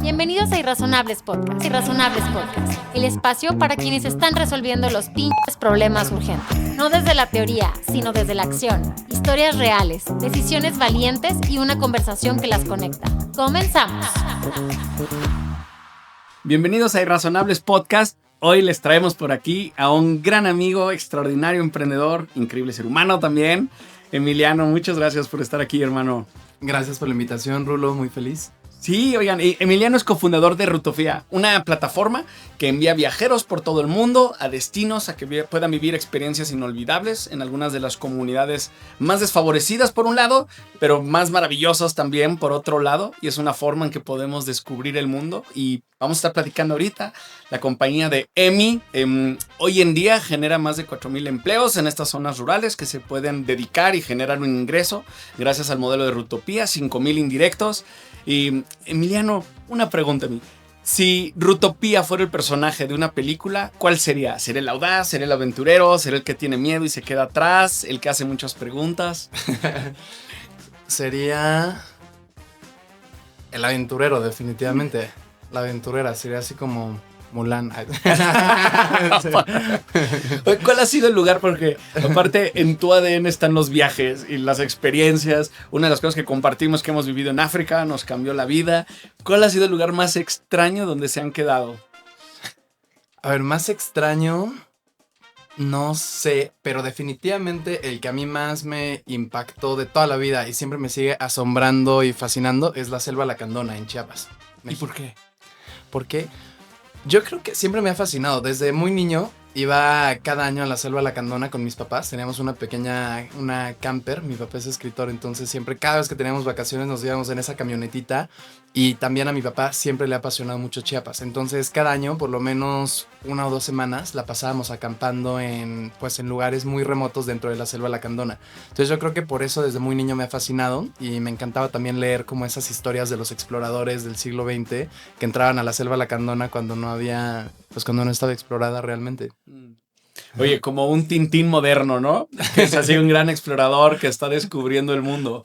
Bienvenidos a Irrazonables Podcast. Irrazonables Podcast, el espacio para quienes están resolviendo los pinches problemas urgentes. No desde la teoría, sino desde la acción. Historias reales, decisiones valientes y una conversación que las conecta. ¡Comenzamos! Bienvenidos a Irrazonables Podcast. Hoy les traemos por aquí a un gran amigo, extraordinario emprendedor, increíble ser humano también. Emiliano, muchas gracias por estar aquí, hermano. Gracias por la invitación, Rulo, muy feliz. Sí, oigan, Emiliano es cofundador de Rutopía, una plataforma que envía viajeros por todo el mundo a destinos a que puedan vivir experiencias inolvidables en algunas de las comunidades más desfavorecidas por un lado, pero más maravillosas también por otro lado, y es una forma en que podemos descubrir el mundo. Y vamos a estar platicando ahorita. La compañía de Emi hoy en día genera más de 4,000 empleos en estas zonas rurales que se pueden dedicar y generar un ingreso gracias al modelo de Rutopía, 5,000 indirectos. Y Emiliano, una pregunta a mí. Si Rutopía fuera el personaje de una película, ¿cuál sería? ¿Sería el audaz? ¿Sería el aventurero? ¿Sería el que tiene miedo y se queda atrás? ¿El que hace muchas preguntas? Sería el aventurero, definitivamente. La aventurera sería así como Mulan. ¿Cuál ha sido el lugar? Porque aparte en tu ADN están los viajes y las experiencias. Una de las cosas que compartimos que hemos vivido en África nos cambió la vida. ¿Cuál ha sido el lugar más extraño donde se han quedado? A ver, más extraño, no sé, pero definitivamente el que a mí más me impactó de toda la vida y siempre me sigue asombrando y fascinando es la selva lacandona en Chiapas, México. ¿Y por qué? Porque yo creo que siempre me ha fascinado. Desde muy niño iba cada año a la selva lacandona con mis papás. Teníamos una camper. Mi papá es escritor, entonces siempre, cada vez que teníamos vacaciones nos íbamos en esa camionetita. Y también a mi papá siempre le ha apasionado mucho Chiapas. Entonces cada año, por lo menos 1 o 2 semanas, la pasábamos acampando en lugares muy remotos dentro de la selva lacandona. Entonces yo creo que por eso desde muy niño me ha fascinado. Y me encantaba también leer como esas historias de los exploradores del siglo XX que entraban a la selva lacandona cuando no estaba explorada realmente. Oye, como un Tintín moderno, ¿no? Que es así un gran explorador que está descubriendo el mundo.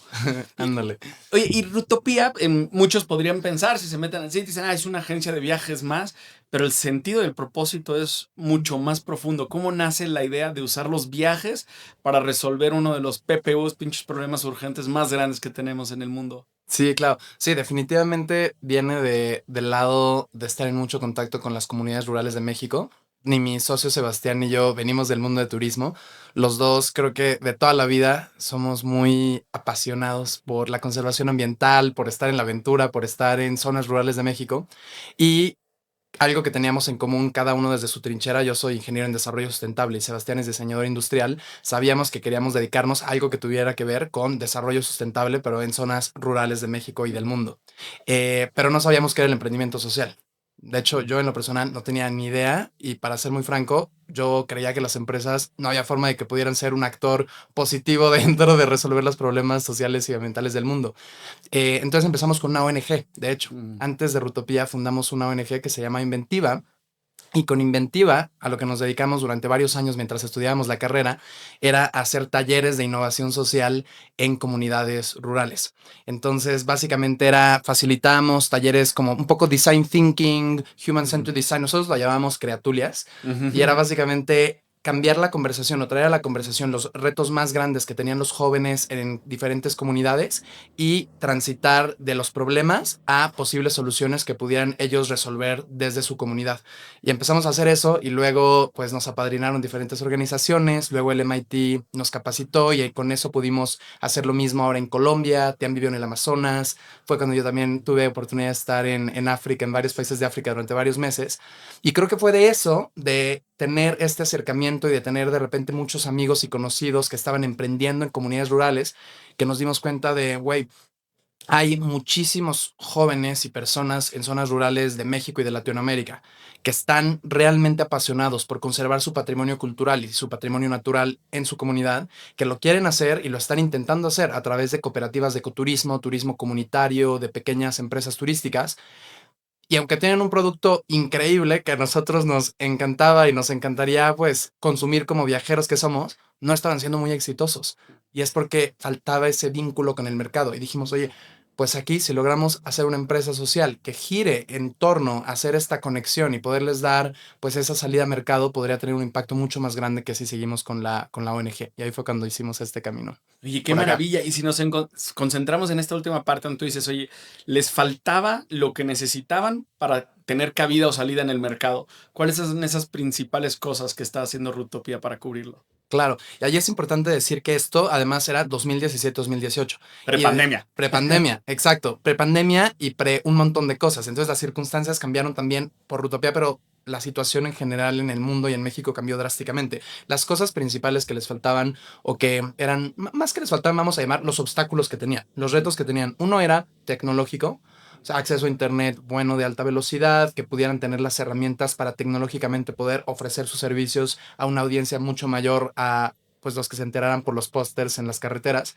Ándale. Oye, y Rutopía, muchos podrían pensar, si se meten al sitio, dicen, es una agencia de viajes más, pero el sentido del propósito es mucho más profundo. ¿Cómo nace la idea de usar los viajes para resolver uno de los PPUs, pinches problemas urgentes más grandes que tenemos en el mundo? Sí, claro. Sí, definitivamente viene del lado de estar en mucho contacto con las comunidades rurales de México. Ni mi socio Sebastián ni yo venimos del mundo de turismo. Los dos creo que de toda la vida somos muy apasionados por la conservación ambiental, por estar en la aventura, por estar en zonas rurales de México. Y algo que teníamos en común cada uno desde su trinchera, yo soy ingeniero en desarrollo sustentable y Sebastián es diseñador industrial, sabíamos que queríamos dedicarnos a algo que tuviera que ver con desarrollo sustentable, pero en zonas rurales de México y del mundo. Pero no sabíamos qué era el emprendimiento social. De hecho, yo en lo personal no tenía ni idea y para ser muy franco, yo creía que las empresas no había forma de que pudieran ser un actor positivo dentro de resolver los problemas sociales y ambientales del mundo. Entonces empezamos con una ONG, de hecho. Antes de Rutopía fundamos una ONG que se llama Inventiva. Y con Inventiva, a lo que nos dedicamos durante varios años mientras estudiábamos la carrera, era hacer talleres de innovación social en comunidades rurales. Entonces, básicamente facilitábamos talleres como un poco design thinking, human-centered design. Nosotros lo llamábamos creatulias. Y era básicamente cambiar la conversación o traer a la conversación los retos más grandes que tenían los jóvenes en diferentes comunidades y transitar de los problemas a posibles soluciones que pudieran ellos resolver desde su comunidad. Y empezamos a hacer eso y luego pues nos apadrinaron diferentes organizaciones, luego el MIT nos capacitó y con eso pudimos hacer lo mismo ahora en Colombia. Tian vivió en el Amazonas, fue cuando yo también tuve oportunidad de estar en África, en varios países de África durante varios meses. Y creo que fue de eso, de tener este acercamiento y de tener de repente muchos amigos y conocidos que estaban emprendiendo en comunidades rurales, que nos dimos cuenta de, güey, hay muchísimos jóvenes y personas en zonas rurales de México y de Latinoamérica que están realmente apasionados por conservar su patrimonio cultural y su patrimonio natural en su comunidad, que lo quieren hacer y lo están intentando hacer a través de cooperativas de ecoturismo, turismo comunitario, de pequeñas empresas turísticas. Y aunque tienen un producto increíble que a nosotros nos encantaba y nos encantaría pues consumir como viajeros que somos, no estaban siendo muy exitosos. Y es porque faltaba ese vínculo con el mercado. Y dijimos, oye, Pues aquí, si logramos hacer una empresa social que gire en torno a hacer esta conexión y poderles dar pues esa salida a mercado, podría tener un impacto mucho más grande que si seguimos con la ONG. Y ahí fue cuando hicimos este camino. Oye, qué Por acá. maravilla. Y si nos concentramos en esta última parte donde tú dices, oye, les faltaba lo que necesitaban para tener cabida o salida en el mercado. ¿Cuáles son esas principales cosas que está haciendo Rutopía para cubrirlo? Claro, y ahí es importante decir que esto además era 2017-2018. Prepandemia. Prepandemia, exacto. Prepandemia y pre un montón de cosas. Entonces las circunstancias cambiaron también por Rutopía, pero la situación en general en el mundo y en México cambió drásticamente. Las cosas principales que les faltaban o que eran, más que les faltaban, vamos a llamar los obstáculos que tenían, los retos que tenían. Uno era tecnológico, o sea, acceso a internet bueno de alta velocidad, que pudieran tener las herramientas para tecnológicamente poder ofrecer sus servicios a una audiencia mucho mayor a pues los que se enteraran por los pósters en las carreteras.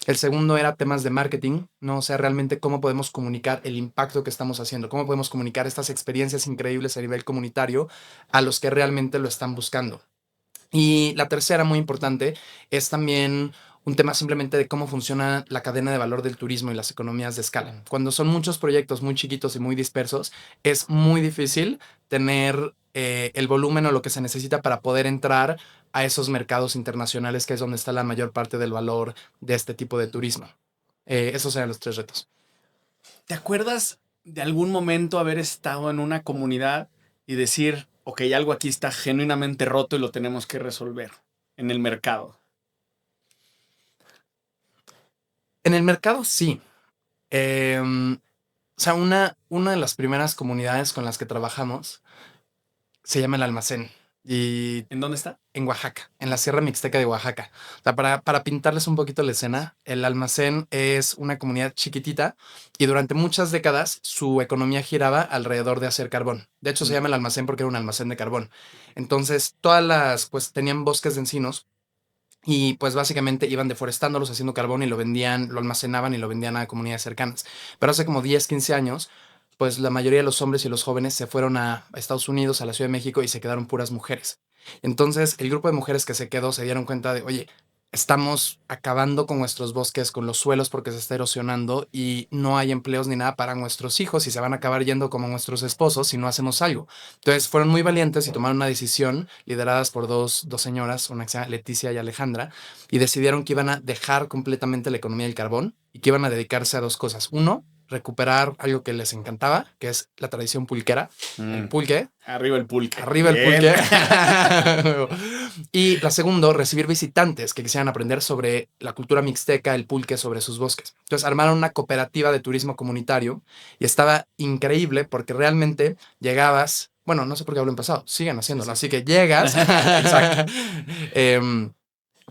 El segundo era temas de marketing, ¿no? O sea, realmente cómo podemos comunicar el impacto que estamos haciendo, cómo podemos comunicar estas experiencias increíbles a nivel comunitario a los que realmente lo están buscando. Y la tercera, muy importante, es también un tema simplemente de cómo funciona la cadena de valor del turismo y las economías de escala. Cuando son muchos proyectos muy chiquitos y muy dispersos, es muy difícil tener el volumen o lo que se necesita para poder entrar a esos mercados internacionales, que es donde está la mayor parte del valor de este tipo de turismo. Esos eran los tres retos. ¿Te acuerdas de algún momento haber estado en una comunidad y decir, ok, algo aquí está genuinamente roto y lo tenemos que resolver en el mercado? En el mercado, sí. O sea, una de las primeras comunidades con las que trabajamos se llama El Almacén y ¿En dónde está? en Oaxaca, en la Sierra Mixteca de Oaxaca. O sea, para pintarles un poquito la escena, El Almacén es una comunidad chiquitita y durante muchas décadas su economía giraba alrededor de hacer carbón. De hecho, se llama El Almacén porque era un almacén de carbón. Entonces, pues tenían bosques de encinos y pues básicamente iban deforestándolos, haciendo carbón y lo vendían, lo almacenaban y lo vendían a comunidades cercanas. Pero hace como 10 15 años, pues la mayoría de los hombres y los jóvenes se fueron a Estados Unidos, a la Ciudad de México y se quedaron puras mujeres. Entonces el grupo de mujeres que se quedó se dieron cuenta de, oye, estamos acabando con nuestros bosques, con los suelos porque se está erosionando y no hay empleos ni nada para nuestros hijos y se van a acabar yendo como nuestros esposos si no hacemos algo. Entonces fueron muy valientes y tomaron una decisión lideradas por dos señoras, una que se llama Leticia y Alejandra, y decidieron que iban a dejar completamente la economía del carbón y que iban a dedicarse a dos cosas. Uno, recuperar algo que les encantaba, que es la tradición pulquera, el pulque. Arriba el pulque. Arriba el Bien. pulque. Y la segunda, recibir visitantes que quisieran aprender sobre la cultura mixteca, el pulque, sobre sus bosques. Entonces armaron una cooperativa de turismo comunitario y estaba increíble porque realmente llegabas, bueno, no sé por qué hablo en pasado, siguen haciéndolo, así que llegas, exacto.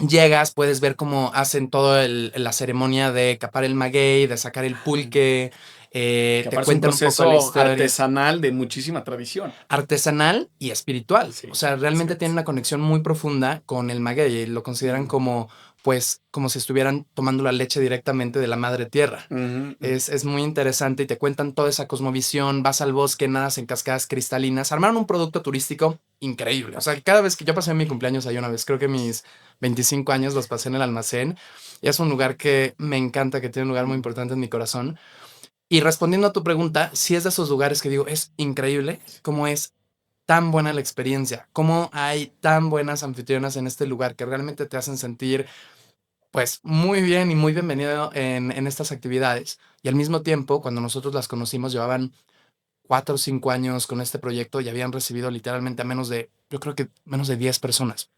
Llegas, puedes ver cómo hacen toda la ceremonia de capar el maguey, de sacar el pulque, Que te aparte es un cuentan un poco la proceso historia. artesanal de muchísima tradición. Artesanal y espiritual. Sí, O sea, realmente sí. tienen una conexión muy profunda con el maguey y lo consideran como, pues, como si estuvieran tomando la leche directamente de la madre tierra. Es muy interesante y te cuentan toda esa cosmovisión, vas al bosque, nadas en cascadas cristalinas. Armaron un producto turístico increíble. O sea, cada vez que yo pasé mi cumpleaños ahí una vez, creo que mis 25 años los pasé en El Almacén. Y es un lugar que me encanta, que tiene un lugar muy importante en mi corazón. Y respondiendo a tu pregunta, sí es de esos lugares que digo, es increíble cómo es tan buena la experiencia, cómo hay tan buenas anfitrionas en este lugar que realmente te hacen sentir pues muy bien y muy bienvenido en estas actividades. Y al mismo tiempo, cuando nosotros las conocimos, llevaban 4 o 5 años con este proyecto y habían recibido literalmente a menos de, yo creo que menos de 10 personas.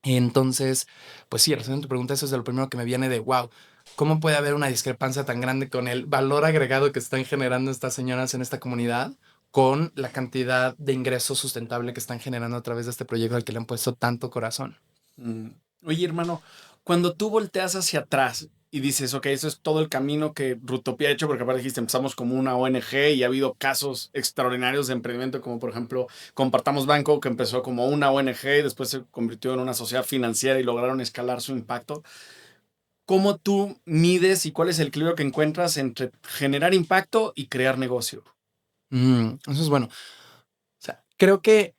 Entonces, pues sí, respondiendo a tu pregunta, eso es de lo primero que me viene de, wow, ¿cómo puede haber una discrepancia tan grande con el valor agregado que están generando estas señoras en esta comunidad con la cantidad de ingresos sustentable que están generando a través de este proyecto al que le han puesto tanto corazón? Oye, hermano, cuando tú volteas hacia atrás y dices, ok, eso es todo el camino que Rutopía ha hecho, porque aparte dijiste, empezamos como una ONG y ha habido casos extraordinarios de emprendimiento, como por ejemplo, Compartamos Banco, que empezó como una ONG y después se convirtió en una sociedad financiera y lograron escalar su impacto. ¿Cómo tú mides y cuál es el equilibrio que encuentras entre generar impacto y crear negocio? Eso es bueno. O sea, creo que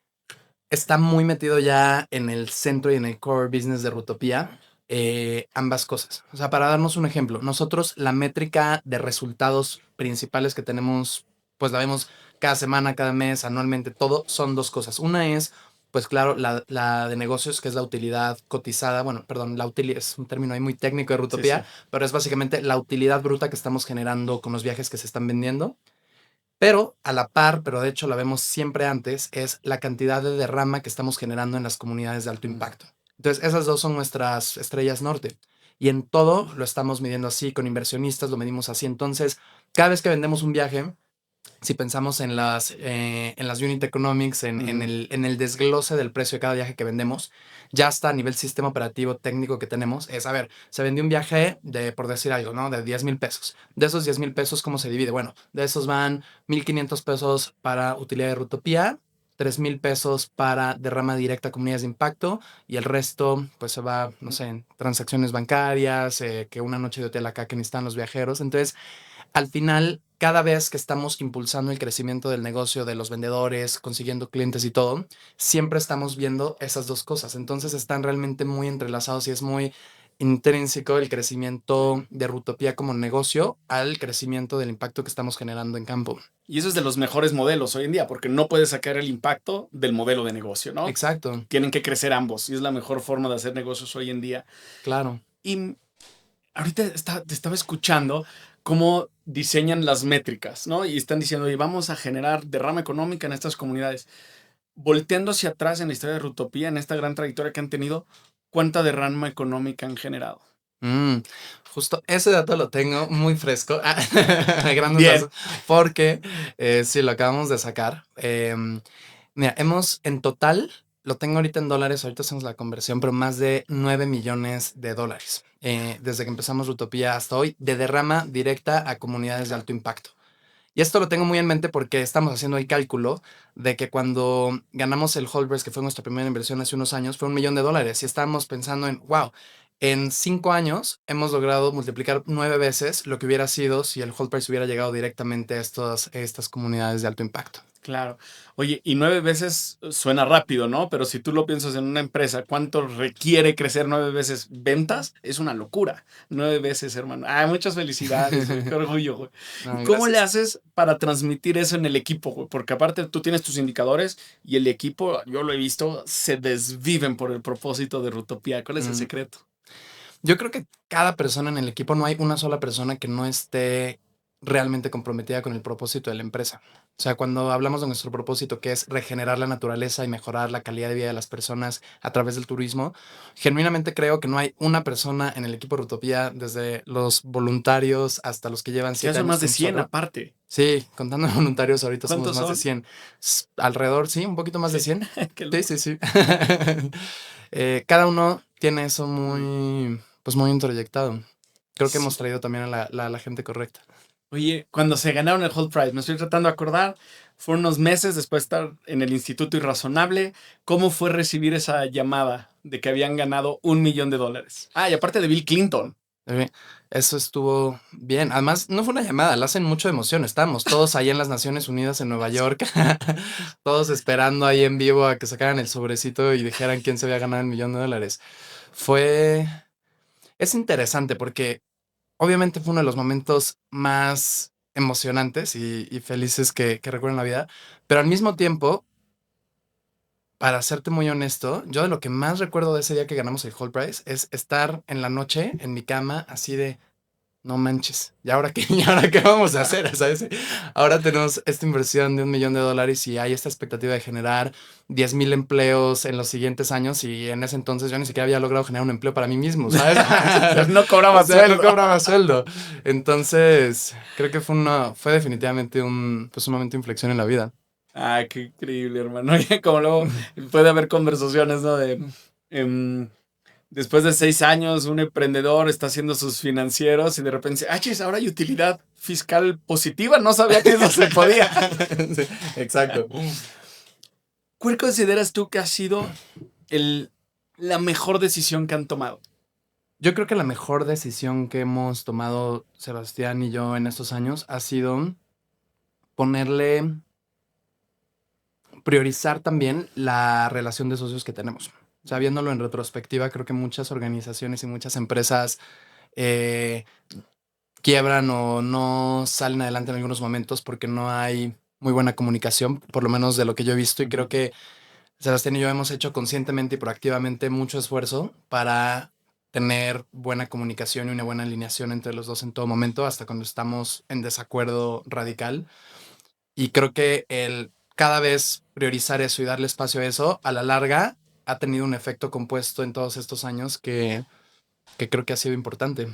está muy metido ya en el centro y en el core business de Rutopía ambas cosas. O sea, para darnos un ejemplo, nosotros la métrica de resultados principales que tenemos, pues la vemos cada semana, cada mes, anualmente, todo son dos cosas. Una es, pues claro, la de negocios, que es la utilidad cotizada. Bueno, perdón, la utilidad es un término ahí muy técnico de Sí, Rutopía, sí. pero es básicamente la utilidad bruta que estamos generando con los viajes que se están vendiendo. Pero a la par, pero de hecho la vemos siempre antes, es la cantidad de derrama que estamos generando en las comunidades de alto Mm. impacto. Entonces, esas dos son nuestras estrellas norte. Y en todo lo estamos midiendo así, con inversionistas lo medimos así. Entonces, cada vez que vendemos un viaje, si pensamos en las unit economics, Ujú. en el desglose del precio de cada viaje que vendemos, ya está a nivel sistema operativo técnico que tenemos, es, a ver, se vendió un viaje de, por decir algo, ¿no? De 10,000 pesos. De esos 10,000 pesos, ¿cómo se divide? Bueno, de esos van 1,500 pesos para utilidad de Rutopía, 3,000 pesos para derrama directa a comunidades de impacto y el resto pues se va, no sé, en transacciones bancarias, que una noche de hotel acá que necesitan los viajeros. Entonces, al final, cada vez que estamos impulsando el crecimiento del negocio, de los vendedores, consiguiendo clientes y todo, siempre estamos viendo esas dos cosas. Entonces están realmente muy entrelazados y es muy intrínseco el crecimiento de Rutopía como negocio al crecimiento del impacto que estamos generando en campo. Y eso es de los mejores modelos hoy en día, porque no puedes sacar el impacto del modelo de negocio, ¿no? Exacto, Tienen que crecer ambos y es la mejor forma de hacer negocios hoy en día. claro. Y ahorita te estaba escuchando cómo diseñan las métricas, ¿no? Y están diciendo, oye, vamos a generar derrama económica en estas comunidades. Volteando hacia atrás en la historia de Rutopía, en esta gran trayectoria que han tenido, ¿cuánta derrama económica han generado? Mm, justo ese dato lo tengo muy fresco, grandes Bien. datos, porque sí, lo acabamos de sacar. Mira, hemos en total, lo tengo ahorita en dólares, ahorita hacemos la conversión, pero más de 9 millones de dólares desde que empezamos Utopía hasta hoy, de derrama directa a comunidades de alto impacto. Y esto lo tengo muy en mente porque estamos haciendo el cálculo de que cuando ganamos el Holdbreast, que fue nuestra primera inversión hace unos años, fue $1,000,000. Y estábamos pensando en, wow, en 5 años hemos logrado multiplicar 9 veces lo que hubiera sido si el Holdbreast hubiera llegado directamente a estas comunidades de alto impacto. Claro. Oye, y 9 veces suena rápido, ¿no? Pero si tú lo piensas en una empresa, ¿cuánto requiere crecer 9 veces ventas? Es una locura. 9 veces, hermano. Ah, muchas felicidades, güey. Qué orgullo, güey. ¿Y No, cómo le gracias. haces para transmitir eso en el equipo, güey? Porque aparte tú tienes tus indicadores y el equipo, yo lo he visto, se desviven por el propósito de Rutopía. ¿Cuál es el Mm, secreto? Yo creo que cada persona en el equipo, no hay una sola persona que no esté realmente comprometida con el propósito de la empresa. O sea, cuando hablamos de nuestro propósito, que es regenerar la naturaleza y mejorar la calidad de vida de las personas a través del turismo, genuinamente creo que no hay una persona en el equipo de Rutopía, desde los voluntarios hasta los que llevan Ya 7 son años más de con 100 nosotros. aparte. Sí, contando voluntarios, ahorita somos ¿Cuántos más de son? 100. Alrededor, sí, un poquito más de Sí. 100. Qué Sí, loco. sí, sí. Cada uno tiene eso muy, pues muy introyectado. Creo que hemos Sí. traído también a la gente correcta. Oye, cuando se ganaron el Hold Prize, me estoy tratando de acordar, fueron unos meses después de estar en el Instituto Irrazonable. ¿Cómo fue recibir esa llamada de que habían ganado $1,000,000? Ah, y aparte de Bill Clinton. Eh, Eso estuvo bien. Además, no fue una llamada, la hacen mucho de emoción. Estábamos todos ahí en las Naciones Unidas en Nueva York, todos esperando ahí en vivo a que sacaran el sobrecito y dijeran quién se había ganado $1,000,000. Fue... Es interesante porque obviamente fue uno de los momentos más emocionantes y felices que recuerdo en la vida, pero al mismo tiempo, para serte muy honesto, yo de lo que más recuerdo de ese día que ganamos el Whole Prize es estar en la noche en mi cama así de, no manches, ¿y ahora qué, y ahora qué vamos a hacer? ¿Sabes? Ahora tenemos esta inversión de $1,000,000 y hay esta expectativa de generar 10,000 empleos en los siguientes años y en ese entonces yo ni siquiera había logrado generar un empleo para mí mismo, ¿sabes? No O cobraba sea, no sueldo. cobraba sueldo. Entonces, creo que fue definitivamente pues un momento de inflexión en la vida. Ah, qué increíble, hermano. Oye, como luego puede haber conversaciones, ¿no? Em, después de 6 años, un emprendedor está haciendo sus financieros y de repente dice, ah, chis, ahora hay utilidad fiscal positiva. No sabía que eso se podía. Sí, exacto. ¿Cuál consideras tú que ha sido la mejor decisión que han tomado? Yo creo que la mejor decisión que hemos tomado Sebastián y yo en estos años ha sido ponerle, priorizar también la relación de socios que tenemos. O sea, viéndolo en retrospectiva, creo que muchas organizaciones y muchas empresas eh, quiebran o no salen adelante en algunos momentos porque no hay muy buena comunicación, por lo menos de lo que yo he visto, y creo que Sebastián y yo hemos hecho conscientemente y proactivamente mucho esfuerzo para tener buena comunicación y una buena alineación entre los dos en todo momento, hasta cuando estamos en desacuerdo radical. Y creo que el cada vez priorizar eso y darle espacio a eso, a la larga, ha tenido un efecto compuesto en todos estos años que creo que ha sido importante.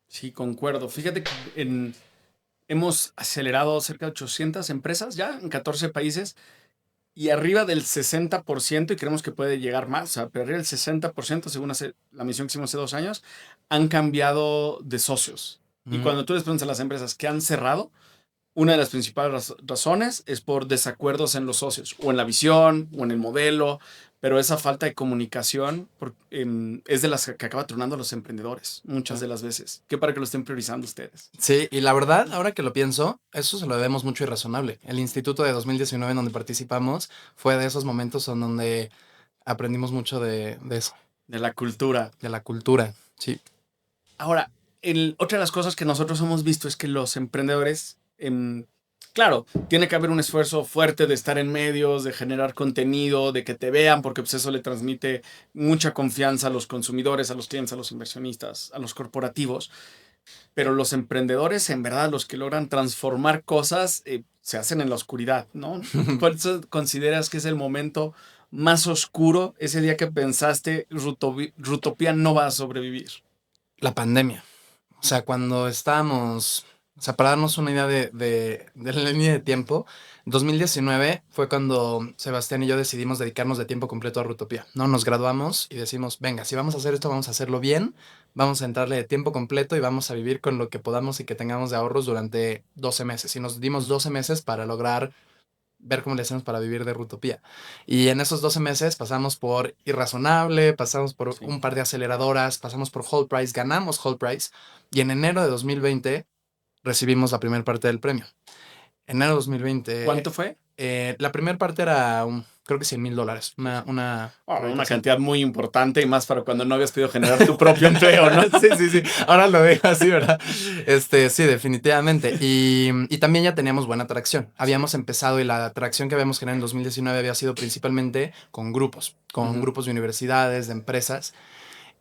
Sí, concuerdo. Fíjate que hemos acelerado cerca de 800 empresas ya en 14 países y arriba del 60%, y creemos que puede llegar más, o sea, pero arriba del 60%, según la misión que hicimos hace 2 años, han cambiado de socios. Y Ujú. cuando tú les preguntas a las empresas que han cerrado, una de las principales razones es por desacuerdos en los socios, o en la visión, o en el modelo, pero esa falta de comunicación es de las que acaba tronando a los emprendedores, muchas de las veces, que para que lo estén priorizando ustedes. Sí, y la verdad, ahora que lo pienso, eso se lo debemos mucho a Irrazonable. El instituto de 2019 en donde participamos fue de esos momentos en donde aprendimos mucho de eso, De la cultura. de la cultura. Sí. Ahora, otra de las cosas que nosotros hemos visto es que los emprendedores, claro, tiene que haber un esfuerzo fuerte de estar en medios, de generar contenido, de que te vean, porque pues, eso le transmite mucha confianza a los consumidores, a los clientes, a los inversionistas, a los corporativos. Pero los emprendedores, en verdad, los que logran transformar cosas, se hacen en la oscuridad, ¿no? ¿Por eso consideras que es el momento más oscuro, ese día que pensaste, Rutopía no va a sobrevivir? La pandemia. O sea, cuando estábamos, o sea, para darnos una idea de la línea de tiempo, 2019 fue cuando Sebastián y yo decidimos dedicarnos de tiempo completo a Rutopía, ¿no? Nos graduamos y decimos, venga, si vamos a hacer esto, vamos a hacerlo bien, vamos a entrarle de tiempo completo y vamos a vivir con lo que podamos y que tengamos de ahorros durante 12 meses. Y nos dimos 12 meses para lograr ver cómo le hacemos para vivir de Rutopía. Y en esos 12 meses pasamos por Irrazonable, pasamos por Sí. un par de aceleradoras, pasamos por Whole Price, ganamos Whole Price y en enero de 2020 recibimos la primera parte del premio. Enero de 2020. ¿Cuánto fue? La primera parte era, creo que $100,000. Una cantidad muy importante y más para cuando no habías podido generar tu propio empleo, ¿no? Sí. Ahora lo veo así, ¿verdad? Sí, definitivamente. Y también ya teníamos buena atracción. Habíamos empezado y la atracción que habíamos generado en 2019 había sido principalmente con grupos de universidades, de empresas.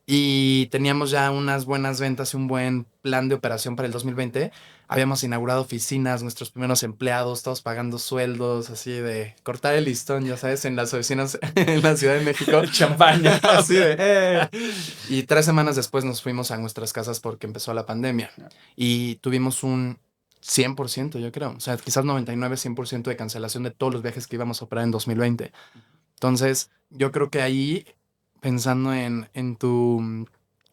Y teníamos ya unas buenas ventas y un buen plan de operación para el 2020. Habíamos inaugurado oficinas, nuestros primeros empleados, todos pagando sueldos, así de cortar el listón, ya sabes, en las oficinas en la Ciudad de México. Champaña. Así de... Y 3 semanas después nos fuimos a nuestras casas porque empezó la pandemia. Y tuvimos un 100%, yo creo. O sea, quizás 99, 100% de cancelación de todos los viajes que íbamos a operar en 2020. Entonces, yo creo que ahí, pensando en tu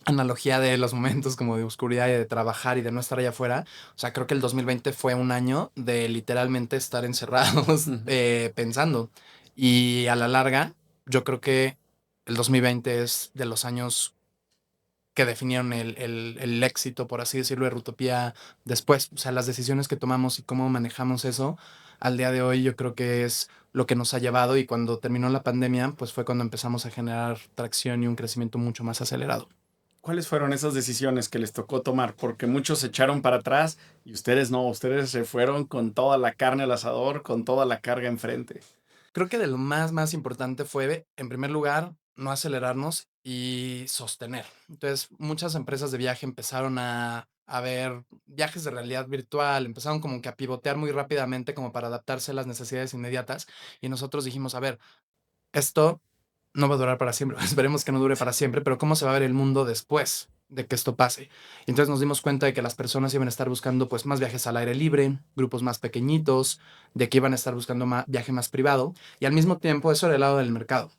analogía de los momentos como de oscuridad y de trabajar y de no estar allá afuera, o sea, creo que el 2020 fue un año de literalmente estar encerrados pensando. Y a la larga, yo creo que el 2020 es de los años que definieron el éxito, por así decirlo, de Rutopía después. O sea, las decisiones que tomamos y cómo manejamos eso al día de hoy, yo creo que es lo que nos ha llevado. Y cuando terminó la pandemia, pues fue cuando empezamos a generar tracción y un crecimiento mucho más acelerado. ¿Cuáles fueron esas decisiones que les tocó tomar? Porque muchos se echaron para atrás y ustedes no, ustedes se fueron con toda la carne al asador, con toda la carga enfrente. Creo que de lo más importante fue, en primer lugar, no acelerarnos y sostener. Entonces, muchas empresas de viaje empezaron a ver viajes de realidad virtual, empezaron como que a pivotear muy rápidamente como para adaptarse a las necesidades inmediatas. Y nosotros dijimos, a ver, esto no va a durar para siempre, esperemos que no dure para siempre, pero ¿cómo se va a ver el mundo después de que esto pase? Y entonces nos dimos cuenta de que las personas iban a estar buscando pues más viajes al aire libre, grupos más pequeñitos, de que iban a estar buscando viaje más privado, y al mismo tiempo eso era el lado del mercado.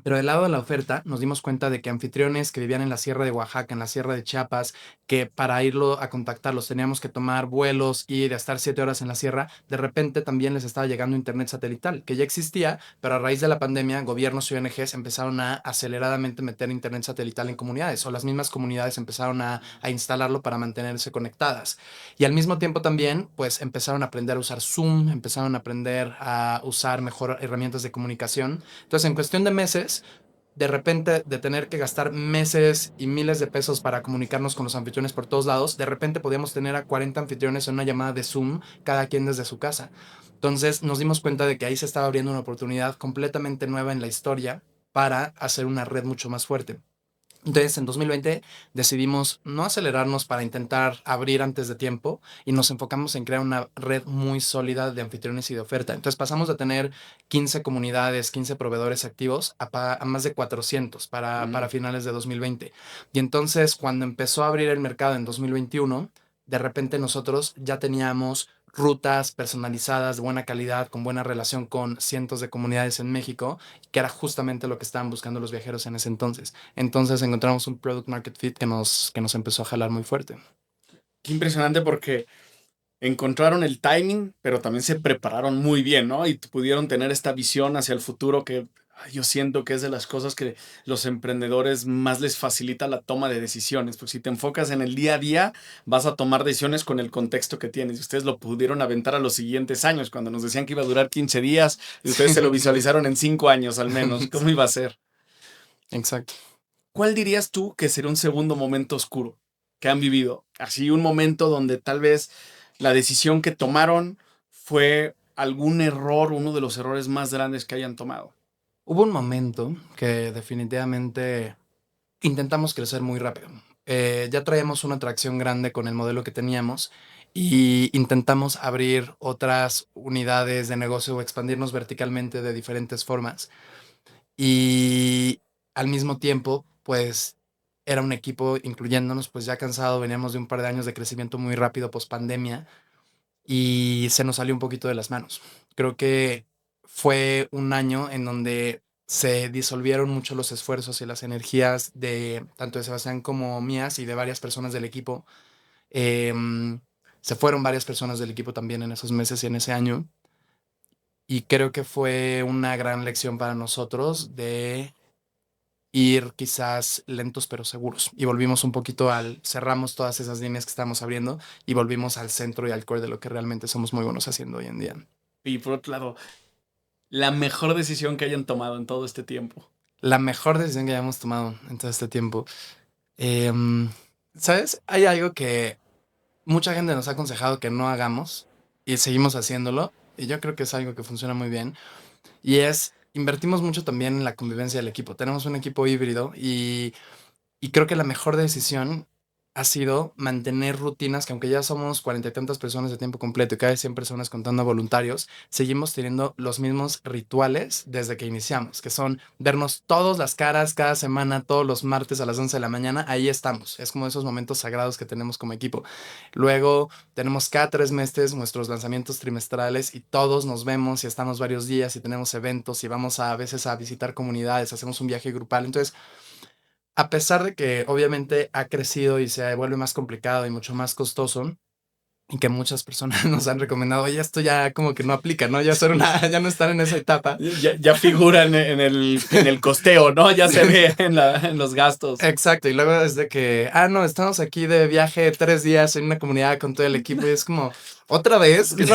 Pero del lado de la oferta nos dimos cuenta de que anfitriones que vivían en la Sierra de Oaxaca, en la Sierra de Chiapas, que para irlo a contactarlos teníamos que tomar vuelos y de estar 7 horas en la sierra, de repente también les estaba llegando internet satelital, que ya existía, pero a raíz de la pandemia, gobiernos y ONGs empezaron a aceleradamente meter internet satelital en comunidades, o las mismas comunidades empezaron a instalarlo para mantenerse conectadas. Y al mismo tiempo también, pues empezaron a aprender a usar Zoom, empezaron a aprender a usar mejor herramientas de comunicación. Entonces, en cuestión de meses, de repente de tener que gastar meses y miles de pesos para comunicarnos con los anfitriones por todos lados, de repente podíamos tener a 40 anfitriones en una llamada de Zoom, cada quien desde su casa. Entonces nos dimos cuenta de que ahí se estaba abriendo una oportunidad completamente nueva en la historia para hacer una red mucho más fuerte. Entonces, en 2020 decidimos no acelerarnos para intentar abrir antes de tiempo y nos enfocamos en crear una red muy sólida de anfitriones y de oferta. Entonces, pasamos de tener 15 comunidades, 15 proveedores activos a más de 400 para finales de 2020. Y entonces, cuando empezó a abrir el mercado en 2021, de repente nosotros ya teníamos rutas personalizadas de buena calidad, con buena relación con cientos de comunidades en México, que era justamente lo que estaban buscando los viajeros en ese entonces. Entonces encontramos un product market fit que nos empezó a jalar muy fuerte. Qué impresionante porque encontraron el timing, pero también se prepararon muy bien, ¿no? Y pudieron tener esta visión hacia el futuro que yo siento que es de las cosas que los emprendedores más les facilita la toma de decisiones, porque si te enfocas en el día a día, vas a tomar decisiones con el contexto que tienes. Y ustedes lo pudieron aventar a los siguientes años, cuando nos decían que iba a durar 15 días, y ustedes se lo visualizaron en 5 años al menos. ¿Cómo iba a ser? Exacto. ¿Cuál dirías tú que sería un segundo momento oscuro que han vivido? Así un momento donde tal vez la decisión que tomaron fue algún error, uno de los errores más grandes que hayan tomado. Hubo un momento que definitivamente intentamos crecer muy rápido. Ya traíamos una atracción grande con el modelo que teníamos y intentamos abrir otras unidades de negocio o expandirnos verticalmente de diferentes formas. Y al mismo tiempo, pues era un equipo, incluyéndonos, pues ya cansado, veníamos de un par de años de crecimiento muy rápido post pandemia y se nos salió un poquito de las manos. Creo que fue un año en donde se disolvieron mucho los esfuerzos y las energías de tanto de Sebastián como mías y de varias personas del equipo. Em, Se fueron varias personas del equipo también en esos meses y en ese año. Y creo que fue una gran lección para nosotros de ir quizás lentos pero seguros. Y volvimos un poquito cerramos todas esas líneas que estábamos abriendo y volvimos al centro y al core de lo que realmente somos muy buenos haciendo hoy en día. Y por otro lado, la mejor decisión que hayan tomado en todo este tiempo. La mejor decisión que hayamos tomado en todo este tiempo. Em, ¿Sabes? Hay algo que mucha gente nos ha aconsejado que no hagamos y seguimos haciéndolo. Y yo creo que es algo que funciona muy bien. Y invertimos mucho también en la convivencia del equipo. Tenemos un equipo híbrido y creo que la mejor decisión ha sido mantener rutinas que aunque ya somos 40 y tantas personas de tiempo completo y cada vez 100 personas contando a voluntarios, seguimos teniendo los mismos rituales desde que iniciamos, que son vernos todas las caras cada semana, todos los martes a las 11 de la mañana, ahí estamos. Es como esos momentos sagrados que tenemos como equipo. Luego tenemos cada 3 meses nuestros lanzamientos trimestrales y todos nos vemos y estamos varios días y tenemos eventos y vamos a veces a visitar comunidades, hacemos un viaje grupal. Entonces, a pesar de que obviamente ha crecido y se vuelve más complicado y mucho más costoso, y que muchas personas nos han recomendado, oye, esto ya como que no aplica, ¿no? Ya no están en esa etapa. Ya figura en el costeo, ¿no? Ya se ve en los gastos. Exacto, y luego es de que, no, estamos aquí de viaje 3 días en una comunidad con todo el equipo y es como, ¿otra vez? ¿Que no,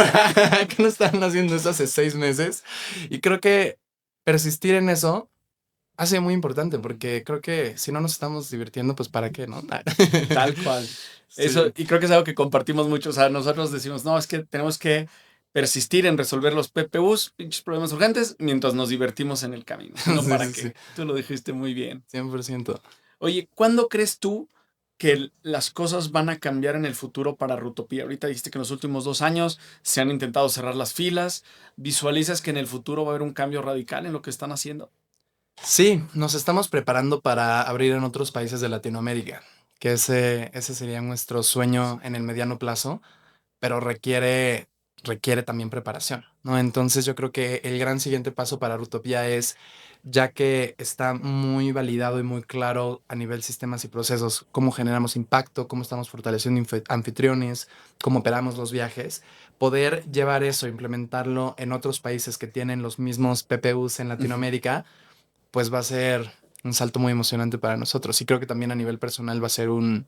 que no están haciendo eso hace 6 meses? Y creo que persistir en eso ha sido muy importante porque creo que si no nos estamos divirtiendo, pues ¿para qué, no? Tal cual. Sí. Eso, y creo que es algo que compartimos mucho. O sea, nosotros decimos, no, es que tenemos que persistir en resolver los PPUs, pinches problemas urgentes, mientras nos divertimos en el camino. No Sí, para sí, qué. sí. Tú lo dijiste muy bien. 100%. Oye, ¿cuándo crees tú que las cosas van a cambiar en el futuro para Rutopía? Ahorita dijiste que en los últimos 2 años se han intentado cerrar las filas. ¿Visualizas que en el futuro va a haber un cambio radical en lo que están haciendo? Sí, nos estamos preparando para abrir en otros países de Latinoamérica, que ese sería nuestro sueño en el mediano plazo, pero requiere también preparación, ¿no? Entonces yo creo que el gran siguiente paso para Rutopía es, ya que está muy validado y muy claro a nivel sistemas y procesos, cómo generamos impacto, cómo estamos fortaleciendo anfitriones, cómo operamos los viajes, poder llevar eso, implementarlo en otros países que tienen los mismos PPUs en Latinoamérica, pues va a ser un salto muy emocionante para nosotros. Y creo que también a nivel personal va a ser un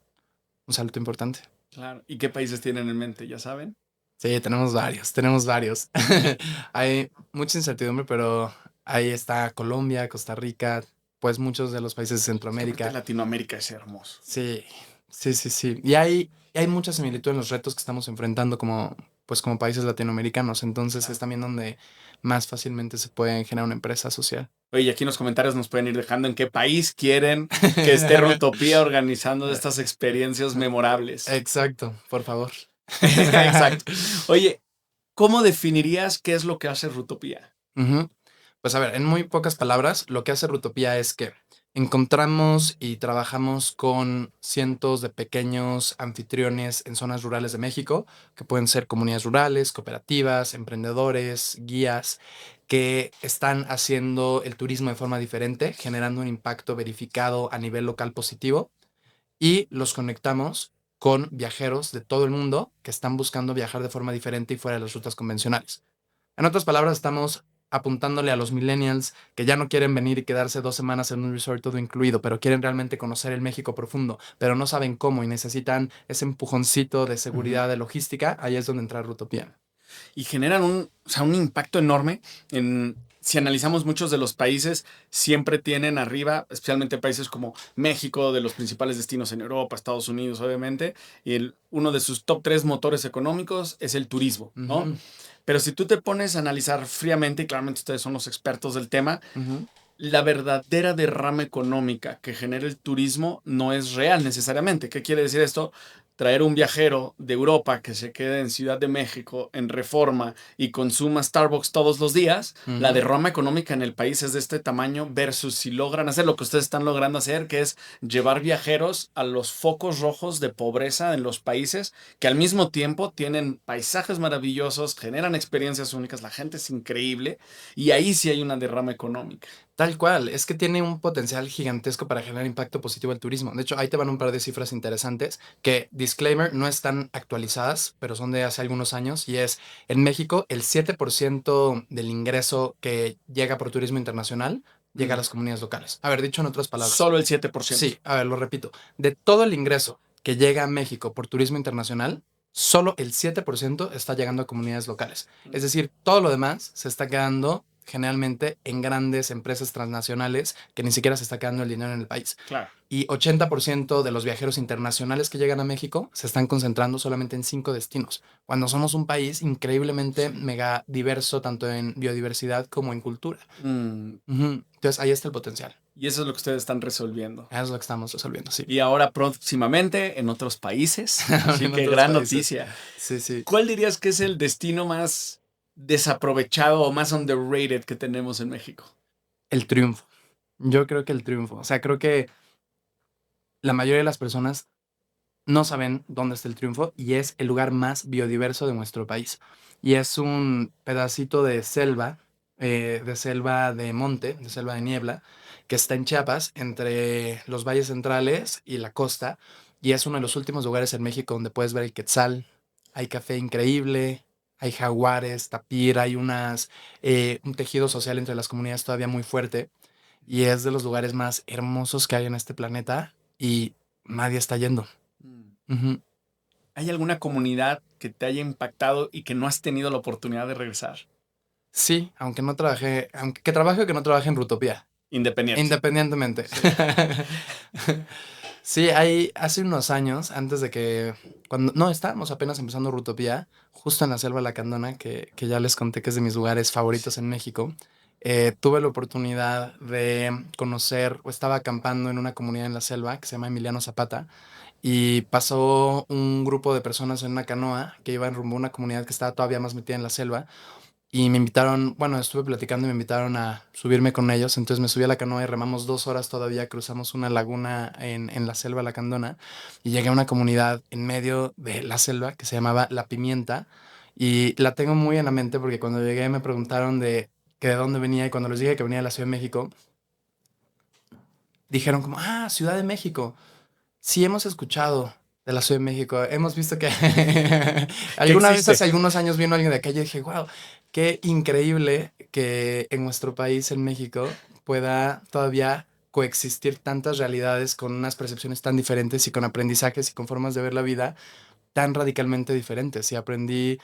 salto importante. Claro. ¿Y qué países tienen en mente? ¿Ya saben? Sí, tenemos varios, tenemos varios. Hay mucha incertidumbre, pero ahí está Colombia, Costa Rica, pues muchos de los países de Aparte, Centroamérica. Latinoamérica es hermoso. Sí, sí, sí, sí. Y hay mucha similitud en los retos que estamos enfrentando como países latinoamericanos. Entonces Claro. es también donde más fácilmente se puede generar una empresa social. Oye, y aquí en los comentarios nos pueden ir dejando en qué país quieren que esté Rutopía organizando estas experiencias memorables. Exacto, por favor. Exacto. Oye, ¿cómo definirías qué es lo que hace Rutopía? Ujú. Pues a ver, en muy pocas palabras, lo que hace Rutopía es que encontramos y trabajamos con cientos de pequeños anfitriones en zonas rurales de México, que pueden ser comunidades rurales, cooperativas, emprendedores, guías, que están haciendo el turismo de forma diferente, generando un impacto verificado a nivel local positivo, y los conectamos con viajeros de todo el mundo que están buscando viajar de forma diferente y fuera de las rutas convencionales. En otras palabras, estamos apuntándole a los millennials que ya no quieren venir y quedarse 2 semanas en un resort todo incluido, pero quieren realmente conocer el México profundo, pero no saben cómo y necesitan ese empujoncito de seguridad, de logística. Ahí es donde entra Rutopía. Y generan un impacto enorme. Si analizamos muchos de los países, siempre tienen arriba, especialmente países como México, de los principales destinos en Europa, Estados Unidos, obviamente, y uno de sus top 3 motores económicos es el turismo, ¿no? Ujú, Pero si tú te pones a analizar fríamente, y claramente ustedes son los expertos del tema, ujú. la verdadera derrama económica que genera el turismo no es real necesariamente. ¿Qué quiere decir esto? Traer un viajero de Europa que se quede en Ciudad de México, en Reforma, y consuma Starbucks todos los días, la Ujú. derrama económica en el país es de este tamaño versus si logran hacer lo que ustedes están logrando hacer, que es llevar viajeros a los focos rojos de pobreza en los países, que al mismo tiempo tienen paisajes maravillosos, generan experiencias únicas, la gente es increíble, y ahí sí hay una derrama económica. Tal cual, es que tiene un potencial gigantesco para generar impacto positivo al turismo. De hecho, ahí te van un par de cifras interesantes que, disclaimer, no están actualizadas, pero son de hace algunos años. Y es, en México, el 7% del ingreso que llega por turismo internacional llega a las comunidades locales. A ver, dicho en otras palabras. Solo el 7%. Sí, a ver, lo repito. De todo el ingreso que llega a México por turismo internacional, solo el 7% está llegando a comunidades locales. Es decir, todo lo demás se está quedando generalmente en grandes empresas transnacionales que ni siquiera se está quedando el dinero en el país. Claro. Y 80% de los viajeros internacionales que llegan a México se están concentrando solamente en 5 destinos, cuando somos un país increíblemente mega diverso, tanto en biodiversidad como en cultura. Mm, Ujú. Entonces ahí está el potencial. y eso es lo que ustedes están resolviendo. Eso es lo que estamos resolviendo, sí. Y ahora próximamente en otros países. Así En que otros gran países. noticia. Sí, sí. ¿Cuál dirías que es el destino más desaprovechado o más underrated que tenemos en México? El triunfo. Yo creo que el triunfo. O sea, creo que la mayoría de las personas no saben dónde está el triunfo y es el lugar más biodiverso de nuestro país. Y es un pedacito de selva de monte, de selva de niebla, que está en Chiapas, entre los valles centrales y la costa. Y es uno de los últimos lugares en México donde puedes ver el quetzal. Hay café increíble, hay jaguares, tapir, hay un tejido social entre las comunidades todavía muy fuerte. Y es de los lugares más hermosos que hay en este planeta y nadie está yendo. Ujú. ¿Hay alguna comunidad que te haya impactado y que no has tenido la oportunidad de regresar? Sí, aunque que trabaje o que no trabaje en Rutopía, Independiente. independientemente. Sí, hace unos años, antes de que, no, estábamos apenas empezando Rutopía, justo en la Selva Lacandona, que ya les conté que es de mis lugares favoritos en México, tuve la oportunidad de conocer, o estaba acampando en una comunidad en la selva que se llama Emiliano Zapata, y pasó un grupo de personas en una canoa que iban rumbo a una comunidad que estaba todavía más metida en la selva. Y me invitaron, bueno, estuve platicando y me invitaron a subirme con ellos. Entonces me subí a la canoa y remamos 2 horas todavía. Cruzamos una laguna en la selva lacandona y llegué a una comunidad en medio de la selva que se llamaba La Pimienta. Y la tengo muy en la mente porque cuando llegué me preguntaron de dónde venía, y cuando les dije que venía de la Ciudad de México, dijeron como, Ciudad de México. Sí, hemos escuchado de la Ciudad de México. Hemos visto que alguna vez existe. hace algunos años vino alguien de acá y yo dije, wow, qué increíble que en nuestro país, en México, pueda todavía coexistir tantas realidades con unas percepciones tan diferentes y con aprendizajes y con formas de ver la vida tan radicalmente diferentes. Y aprendí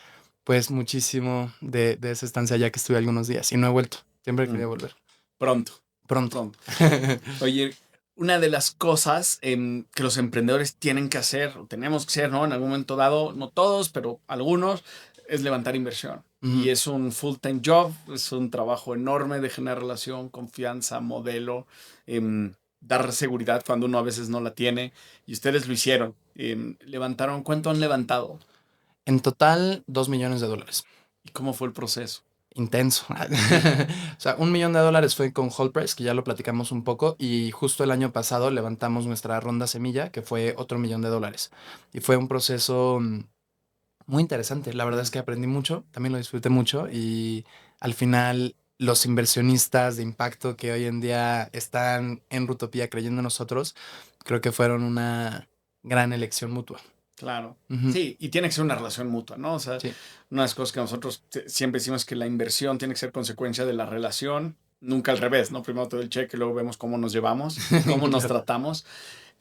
pues muchísimo de esa estancia ya que estuve algunos días y no he vuelto. Siempre he querido volver. Pronto. Pronto. Oye, una de las cosas que los emprendedores tienen que hacer, o tenemos que hacer, ¿no? En algún momento dado, no todos, pero algunos, es levantar inversión. Y es un full-time job, es un trabajo enorme de generar relación, confianza, modelo, dar seguridad cuando uno a veces no la tiene. Y ustedes lo hicieron. Levantaron, ¿cuánto han levantado? En total, $2 millones. ¿Y cómo fue el proceso? Intenso. O sea, $1 millón fue con Holdpress, que ya lo platicamos un poco, y justo el año pasado levantamos nuestra ronda semilla, que fue otro $1 millón. Y fue un proceso muy interesante. La verdad es que aprendí mucho, también lo disfruté mucho, y al final los inversionistas de impacto que hoy en día están en Rutopía creyendo en nosotros, creo que fueron una gran elección mutua. Claro. Ujú. Sí, y tiene que ser una relación mutua, ¿no? O sea, Sí. una de las cosas que nosotros siempre decimos es que la inversión tiene que ser consecuencia de la relación, nunca al revés, ¿no? Primero todo el cheque, luego vemos cómo nos llevamos, cómo nos Claro. tratamos.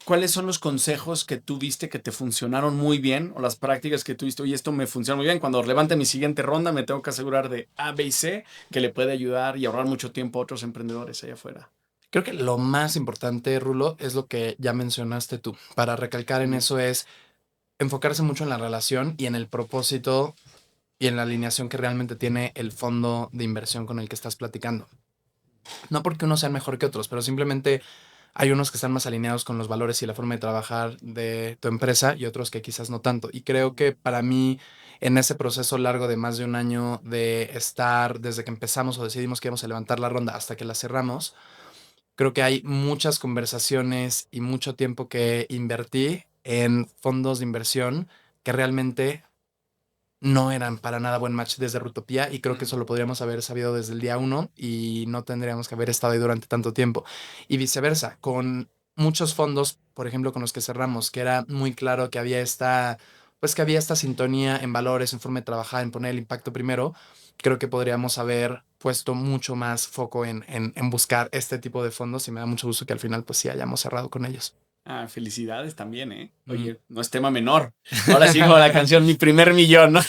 ¿Cuáles son los consejos que tú viste que te funcionaron muy bien o las prácticas que tú viste? Oye, esto me funciona muy bien. Cuando levante mi siguiente ronda, me tengo que asegurar de A, B y C que le puede ayudar y ahorrar mucho tiempo a otros emprendedores allá afuera. Creo que lo más importante, Rulo, es lo que ya mencionaste tú. Para recalcar en eso es enfocarse mucho en la relación y en el propósito y en la alineación que realmente tiene el fondo de inversión con el que estás platicando. No porque unos sean mejor que otros, pero simplemente hay unos que están más alineados con los valores y la forma de trabajar de tu empresa y otros que quizás no tanto. Y creo que para mí, en ese proceso largo de más de un año de estar desde que empezamos o decidimos que íbamos a levantar la ronda hasta que la cerramos, creo que hay muchas conversaciones y mucho tiempo que invertí en fondos de inversión que realmente no eran para nada buen match desde Rutopía, y creo que eso lo podríamos haber sabido desde el día uno y no tendríamos que haber estado ahí durante tanto tiempo. Y viceversa, con muchos fondos, por ejemplo, con los que cerramos, que era muy claro que había esta sintonía en valores, en forma de trabajar, en poner el impacto primero. Creo que podríamos haber puesto mucho más foco en buscar este tipo de fondos, y me da mucho gusto que al final pues sí hayamos cerrado con ellos. Ah, felicidades también, ¿eh? Mm. Oye, no es tema menor. Ahora sí, como la canción Mi primer millón, ¿no?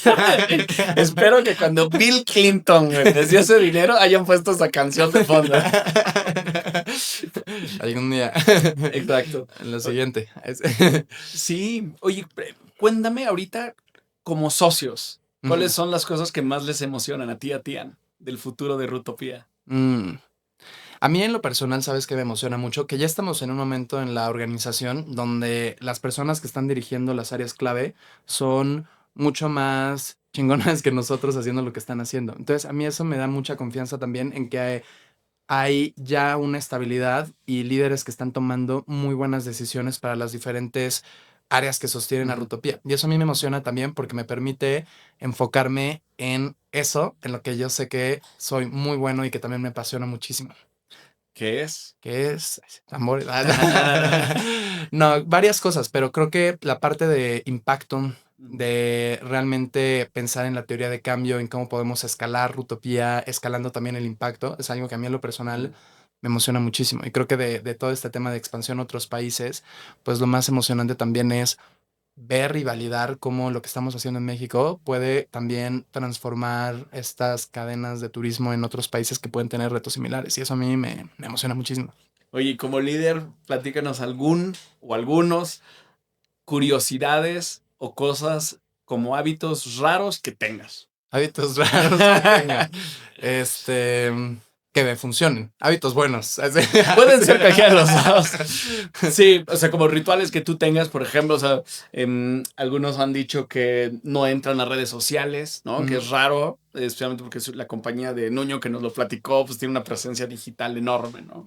Espero que cuando Bill Clinton güey, les dio ese dinero hayan puesto esa canción de fondo. Algún día. Exacto. En lo siguiente. Sí, oye, cuéntame ahorita como socios, ¿cuáles son las cosas que más les emocionan a ti y a Tian del futuro de Rutopía? A mí en lo personal, sabes que me emociona mucho que ya estamos en un momento en la organización donde las personas que están dirigiendo las áreas clave son mucho más chingonas que nosotros haciendo lo que están haciendo. Entonces, a mí eso me da mucha confianza también en que hay ya una estabilidad y líderes que están tomando muy buenas decisiones para las diferentes áreas que sostienen a Rutopía. Y eso a mí me emociona también porque me permite enfocarme en eso, en lo que yo sé que soy muy bueno y que también me apasiona muchísimo. ¿Qué es? ¿Qué es? Amor. No, varias cosas, pero creo que la parte de impacto, de realmente pensar en la teoría de cambio, en cómo podemos escalar Rutopía, escalando también el impacto, es algo que a mí en lo personal me emociona muchísimo. Y creo que de todo este tema de expansión a otros países, pues lo más emocionante también es ver y validar cómo lo que estamos haciendo en México puede también transformar estas cadenas de turismo en otros países que pueden tener retos similares. Y eso a mí me emociona muchísimo. Oye, como líder, platícanos algún o algunos curiosidades o cosas como hábitos raros que tengas. Hábitos raros que tenga. Que me funcionen. Hábitos buenos. Pueden ser cualquiera de los dos. Sí, o sea, como rituales que tú tengas, por ejemplo, o sea, algunos han dicho que no entran a redes sociales, ¿no? Que es raro, especialmente porque la compañía de Nuño que nos lo platicó, pues tiene una presencia digital enorme, ¿no?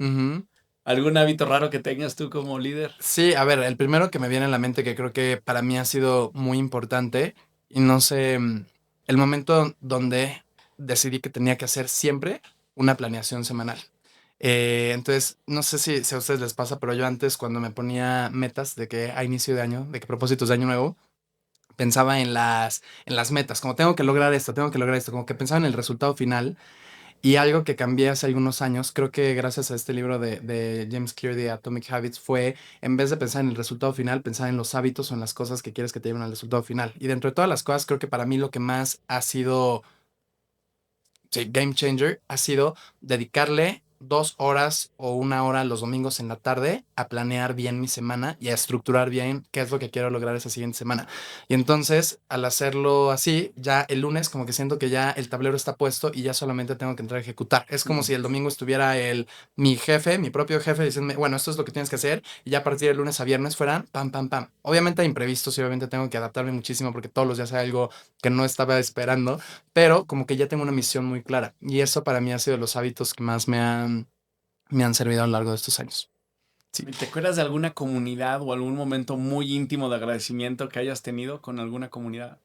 ¿Algún hábito raro que tengas tú como líder? Sí, a ver, el primero que me viene a la mente que creo que para mí ha sido muy importante, y no sé, el momento donde decidí que tenía que hacer siempre una planeación semanal. Entonces, no sé si a ustedes les pasa, pero yo antes cuando me ponía metas de que a inicio de año, de que propósitos de año nuevo, pensaba en las metas, como tengo que lograr esto, como que pensaba en el resultado final. Y algo que cambié hace algunos años, creo que gracias a este libro de James Clear de Atomic Habits, fue en vez de pensar en el resultado final, pensar en los hábitos o en las cosas que quieres que te lleven al resultado final. Y dentro de todas las cosas, creo que para mí lo que más ha sido, sí, game changer, ha sido dedicarle 2 horas o 1 hora los domingos en la tarde a planear bien mi semana y a estructurar bien qué es lo que quiero lograr esa siguiente semana. Y entonces, al hacerlo así, ya el lunes como que siento que ya el tablero está puesto y ya solamente tengo que entrar a ejecutar. Es como si el domingo estuviera mi jefe, mi propio jefe, diciéndome, bueno, esto es lo que tienes que hacer, y ya a partir de lunes a viernes fueran pam, pam, pam. Obviamente hay imprevistos y obviamente tengo que adaptarme muchísimo porque todos los días hay algo que no estaba esperando, pero como que ya tengo una misión muy clara. Y eso para mí ha sido los hábitos que más me han servido a lo largo de estos años. Sí. ¿Te acuerdas de alguna comunidad o algún momento muy íntimo de agradecimiento que hayas tenido con alguna comunidad?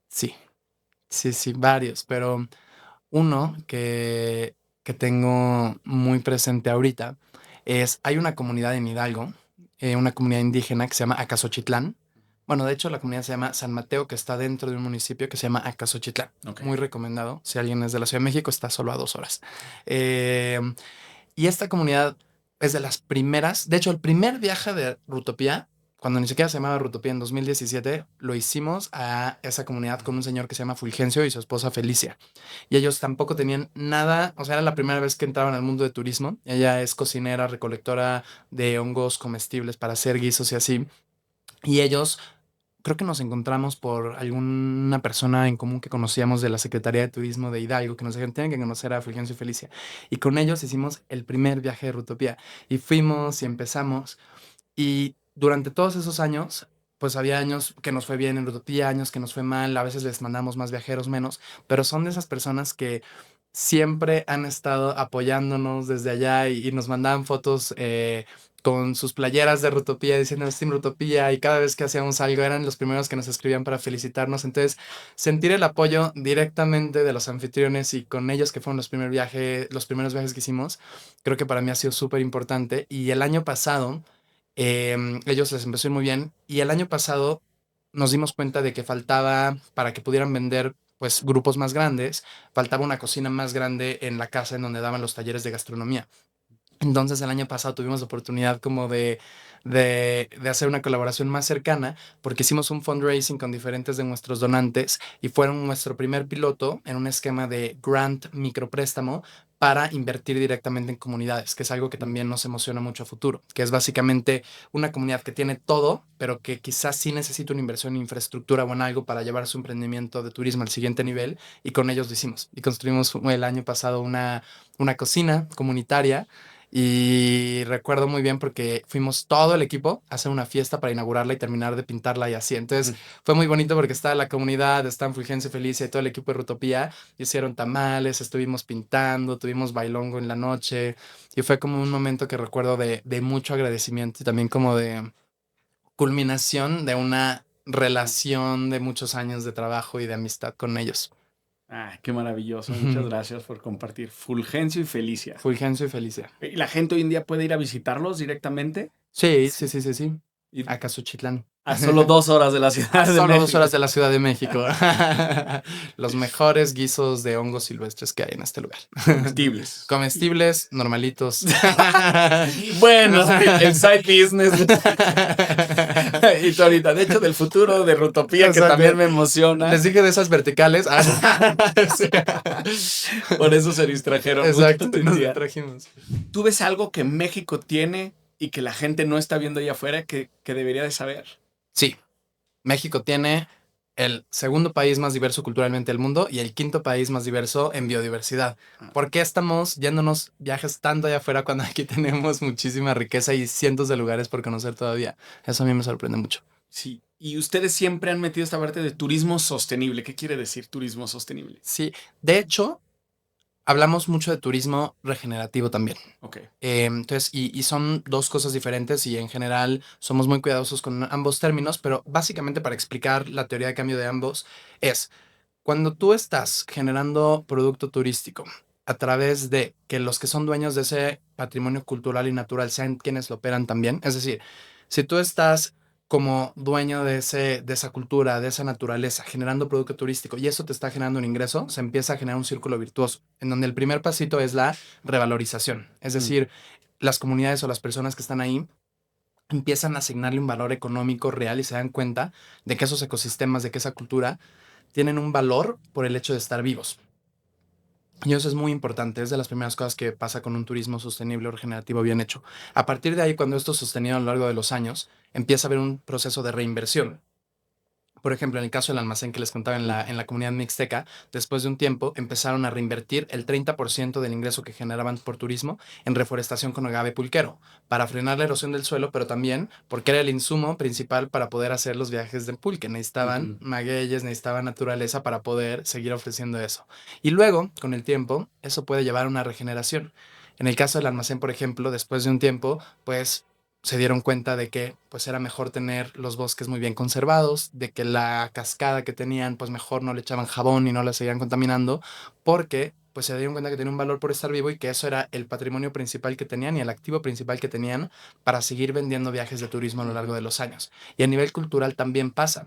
Sí, sí, varios, pero uno que tengo muy presente ahorita es, hay una comunidad en Hidalgo, una comunidad indígena que se llama Acasochitlán. Bueno, de hecho la comunidad se llama San Mateo, que está dentro de un municipio que se llama Acasochitlán. Okay. Muy recomendado. Si alguien es de la Ciudad de México, está solo a 2 horas. Y esta comunidad es de las primeras. De hecho, el primer viaje de Rutopía, cuando ni siquiera se llamaba Rutopía en 2017, lo hicimos a esa comunidad con un señor que se llama Fulgencio y su esposa Felicia. Y ellos tampoco tenían nada, o sea, era la primera vez que entraban al mundo de turismo. Ella es cocinera, recolectora de hongos comestibles para hacer guisos y así. Y ellos, creo que nos encontramos por alguna persona en común que conocíamos de la Secretaría de Turismo de Hidalgo, que nos dijeron, tienen que conocer a Fulgencio y Felicia. Y con ellos hicimos el primer viaje de Rutopía. Y fuimos y empezamos. Y durante todos esos años, pues había años que nos fue bien en Rutopía, años que nos fue mal, a veces les mandamos más viajeros, menos, pero son de esas personas que siempre han estado apoyándonos desde allá y nos mandaban fotos con sus playeras de Rutopía diciendo Team Rutopía, y cada vez que hacíamos algo eran los primeros que nos escribían para felicitarnos. Entonces, sentir el apoyo directamente de los anfitriones y con ellos, que fueron los primeros viajes que hicimos, creo que para mí ha sido súper importante. Y el año pasado ellos les empezó a ir muy bien, y el año pasado nos dimos cuenta de que faltaba, para que pudieran vender pues grupos más grandes, faltaba una cocina más grande en la casa en donde daban los talleres de gastronomía. Entonces el año pasado tuvimos la oportunidad como de hacer una colaboración más cercana, porque hicimos un fundraising con diferentes de nuestros donantes y fueron nuestro primer piloto en un esquema de grant micropréstamo para invertir directamente en comunidades, que es algo que también nos emociona mucho a futuro, que es básicamente una comunidad que tiene todo, pero que quizás sí necesita una inversión en infraestructura o en algo para llevar su emprendimiento de turismo al siguiente nivel, y con ellos lo hicimos. Y construimos el año pasado una cocina comunitaria. Y recuerdo muy bien porque fuimos todo el equipo a hacer una fiesta para inaugurarla y terminar de pintarla y así. Entonces fue muy bonito porque estaba la comunidad, estaban Fulgencio, Felicia y todo el equipo de Rutopía. Hicieron tamales, estuvimos pintando, tuvimos bailongo en la noche. Y fue como un momento que recuerdo de mucho agradecimiento y también como de culminación de una relación de muchos años de trabajo y de amistad con ellos. Ah, qué maravilloso. Muchas gracias por compartir. Fulgencio y Felicia. Fulgencio y Felicia. ¿Y la gente hoy en día puede ir a visitarlos directamente? Sí. Y A Casochitlán. a solo 2 horas de la Ciudad de Solo México. 2 horas de la Ciudad de México. Los mejores guisos de hongos silvestres que hay en este lugar. Comestibles. Comestibles, normalitos. Bueno, el side business. Y tú ahorita, de hecho, del futuro de Rutopía, que Exacto. también me emociona. Les dije de esas verticales. Sí. Por eso se distrajeron. Exacto, mucho. nos trajimos. ¿Tú ves algo que México tiene y que la gente no está viendo allá afuera que debería de saber? Sí, México tiene el segundo país más diverso culturalmente del mundo y el quinto país más diverso en biodiversidad. ¿Por qué estamos yéndonos viajes tanto allá afuera cuando aquí tenemos muchísima riqueza y cientos de lugares por conocer todavía? Eso a mí me sorprende mucho. Sí. Y ustedes siempre han metido esta parte de turismo sostenible. ¿Qué quiere decir turismo sostenible? Sí, de hecho, hablamos mucho de turismo regenerativo también. Ok. Entonces, y son dos cosas diferentes y en general somos muy cuidadosos con ambos términos, pero básicamente para explicar la teoría de cambio de ambos es cuando tú estás generando producto turístico a través de que los que son dueños de ese patrimonio cultural y natural sean quienes lo operan también. Es decir, si tú estás como dueño de esa cultura, de esa naturaleza, generando producto turístico y eso te está generando un ingreso, se empieza a generar un círculo virtuoso, en donde el primer pasito es la revalorización. Es decir, las comunidades o las personas que están ahí empiezan a asignarle un valor económico real y se dan cuenta de que esos ecosistemas, de que esa cultura tienen un valor por el hecho de estar vivos. Y eso es muy importante, es de las primeras cosas que pasa con un turismo sostenible o regenerativo bien hecho. A partir de ahí, cuando esto es sostenido a lo largo de los años, empieza a haber un proceso de reinversión. Por ejemplo, en el caso del almacén que les contaba en la comunidad mixteca, después de un tiempo empezaron a reinvertir el 30% del ingreso que generaban por turismo en reforestación con agave pulquero, para frenar la erosión del suelo, pero también porque era el insumo principal para poder hacer los viajes de pulque. Necesitaban Ujú. magueyes, necesitaban naturaleza para poder seguir ofreciendo eso. Y luego, con el tiempo, eso puede llevar a una regeneración. En el caso del almacén, por ejemplo, después de un tiempo, pues se dieron cuenta de que pues era mejor tener los bosques muy bien conservados, de que la cascada que tenían pues mejor no le echaban jabón y no la seguían contaminando, porque pues se dieron cuenta que tenía un valor por estar vivo y que eso era el patrimonio principal que tenían y el activo principal que tenían para seguir vendiendo viajes de turismo a lo largo de los años. Y a nivel cultural también pasa.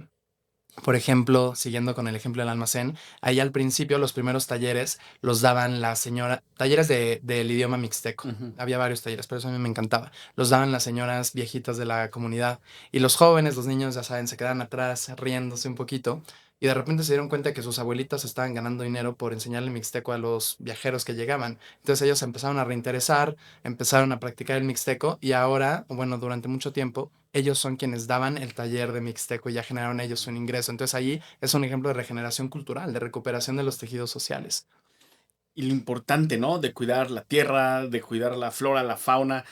Por ejemplo, siguiendo con el ejemplo del almacén, ahí al principio los primeros talleres los daban la señora, talleres del idioma mixteco. Ujú. Había varios talleres, pero eso a mí me encantaba. Los daban las señoras viejitas de la comunidad y los jóvenes, los niños, ya saben, se quedaban atrás riéndose un poquito y de repente se dieron cuenta que sus abuelitas estaban ganando dinero por enseñarle mixteco a los viajeros que llegaban. Entonces ellos se empezaron a reinteresar, empezaron a practicar el mixteco y ahora, bueno, durante mucho tiempo, ellos son quienes daban el taller de mixteco y ya generaron ellos un ingreso. Entonces ahí es un ejemplo de regeneración cultural, de recuperación de los tejidos sociales. Y lo importante, ¿no? De cuidar la tierra, de cuidar la flora, la fauna.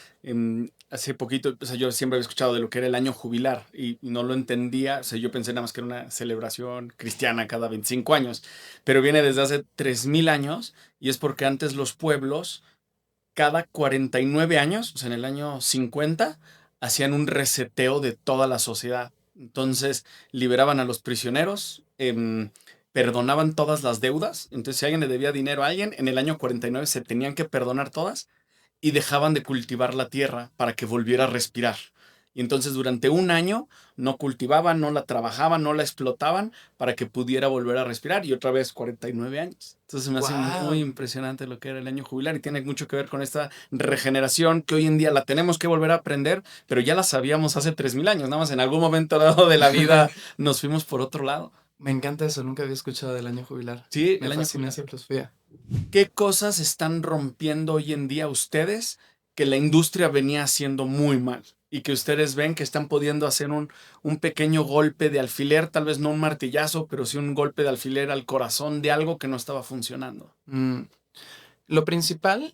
Hace poquito, o sea, yo siempre había escuchado de lo que era el año jubilar y no lo entendía. O sea, yo pensé nada más que era una celebración cristiana cada 25 años, pero viene desde hace 3000 años y es porque antes los pueblos, cada 49 años, o sea, en el año 50, hacían un reseteo de toda la sociedad. Entonces, liberaban a los prisioneros, perdonaban todas las deudas. Entonces, si alguien le debía dinero a alguien, en el año 49 se tenían que perdonar todas y dejaban de cultivar la tierra para que volviera a respirar. Y entonces durante un año no cultivaban, no la trabajaban, no la explotaban para que pudiera volver a respirar. Y otra vez 49 años. Entonces me hace muy ¡Wow! impresionante lo que era el año jubilar y tiene mucho que ver con esta regeneración que hoy en día la tenemos que volver a aprender, pero ya la sabíamos hace 3000 años. Nada más en algún momento dado de la vida nos fuimos por otro lado. Me encanta eso, nunca había escuchado del año jubilar. Sí, Me el año fascina jubilar. esa filosofía. ¿Qué cosas están rompiendo hoy en día ustedes que la industria venía haciendo muy mal? Y que ustedes ven que están pudiendo hacer un pequeño golpe de alfiler, tal vez no un martillazo, pero sí un golpe de alfiler al corazón de algo que no estaba funcionando. Lo principal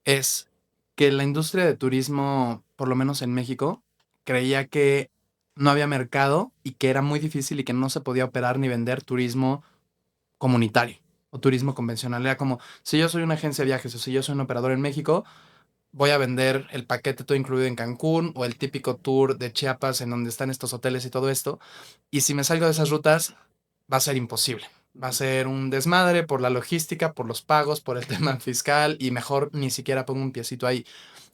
es que la industria de turismo, por lo menos en México, creía que no había mercado y que era muy difícil y que no se podía operar ni vender turismo comunitario o turismo convencional. Era como, si yo soy una agencia de viajes o si yo soy un operador en México, voy a vender el paquete todo incluido en Cancún o el típico tour de Chiapas en donde están estos hoteles y todo esto. Y si me salgo de esas rutas, va a ser imposible. Va a ser un desmadre por la logística, por los pagos, por el tema fiscal y mejor ni siquiera pongo un piecito ahí.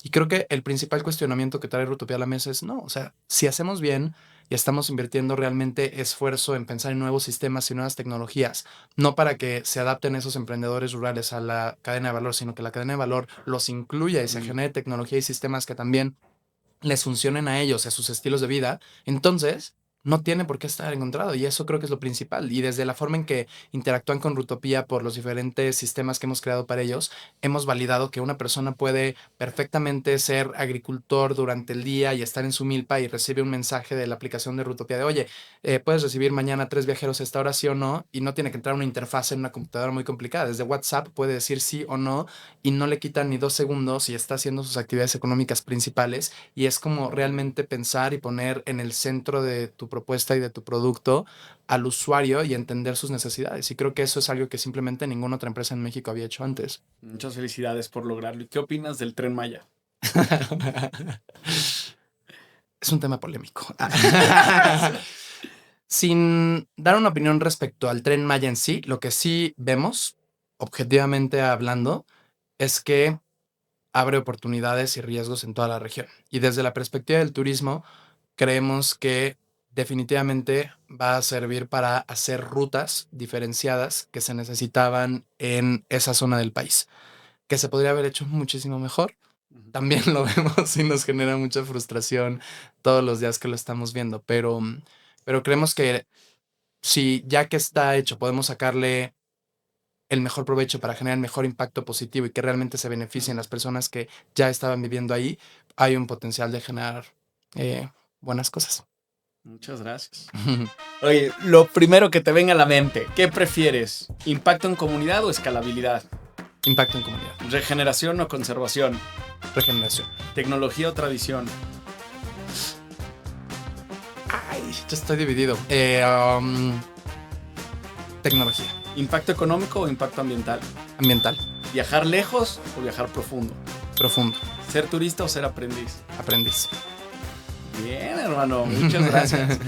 Y creo que el principal cuestionamiento que trae Rutopía a la mesa es, no, o sea, si hacemos bien y estamos invirtiendo realmente esfuerzo en pensar en nuevos sistemas y nuevas tecnologías, no para que se adapten esos emprendedores rurales a la cadena de valor, sino que la cadena de valor los incluya y se Mm. genere tecnología y sistemas que también les funcionen a ellos, a sus estilos de vida, entonces no tiene por qué estar encontrado. Y eso creo que es lo principal. Y desde la forma en que interactúan con Rutopía por los diferentes sistemas que hemos creado para ellos, hemos validado que una persona puede perfectamente ser agricultor durante el día y estar en su milpa y recibe un mensaje de la aplicación de Rutopía de, oye, puedes recibir mañana 3 viajeros a esta hora, sí o no, y no tiene que entrar a una interfaz en una computadora muy complicada. Desde WhatsApp puede decir sí o no y no le quitan ni 2 segundos y está haciendo sus actividades económicas principales y es como realmente pensar y poner en el centro de tu propuesta y de tu producto al usuario y entender sus necesidades. Y creo que eso es algo que simplemente ninguna otra empresa en México había hecho antes. Muchas felicidades por lograrlo. ¿Y qué opinas del Tren Maya? Es un tema polémico. Sin dar una opinión respecto al Tren Maya en sí, lo que sí vemos, objetivamente hablando, es que abre oportunidades y riesgos en toda la región. Y desde la perspectiva del turismo, creemos que definitivamente va a servir para hacer rutas diferenciadas que se necesitaban en esa zona del país, que se podría haber hecho muchísimo mejor. Ujú. También lo vemos y nos genera mucha frustración todos los días que lo estamos viendo, pero creemos que si ya que está hecho podemos sacarle el mejor provecho, para generar el mejor impacto positivo y que realmente se beneficien las personas que ya estaban viviendo ahí, hay un potencial de generar buenas cosas. Muchas gracias. Oye, lo primero que te venga a la mente, ¿qué prefieres? ¿Impacto en comunidad o escalabilidad? Impacto en comunidad. ¿Regeneración o conservación? Regeneración. ¿Tecnología o tradición? Ay, yo estoy dividido. Tecnología. ¿Impacto económico o impacto ambiental? Ambiental. ¿Viajar lejos o viajar profundo? Profundo. ¿Ser turista o ser aprendiz? Aprendiz. Bien, hermano, muchas gracias.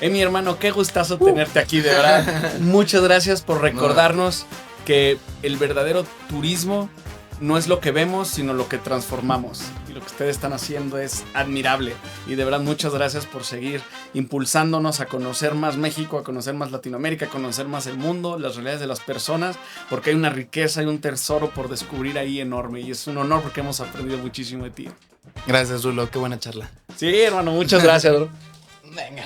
Mi hermano, qué gustazo tenerte aquí, de verdad. Muchas gracias por recordarnos que el verdadero turismo no es lo que vemos, sino lo que transformamos. Y lo que ustedes están haciendo es admirable. Y de verdad, muchas gracias por seguir impulsándonos a conocer más México, a conocer más Latinoamérica, a conocer más el mundo, las realidades de las personas, porque hay una riqueza y un tesoro por descubrir ahí enorme. Y es un honor porque hemos aprendido muchísimo de ti. Gracias, Rulo. Qué buena charla. Sí, hermano, muchas gracias, bro. Venga.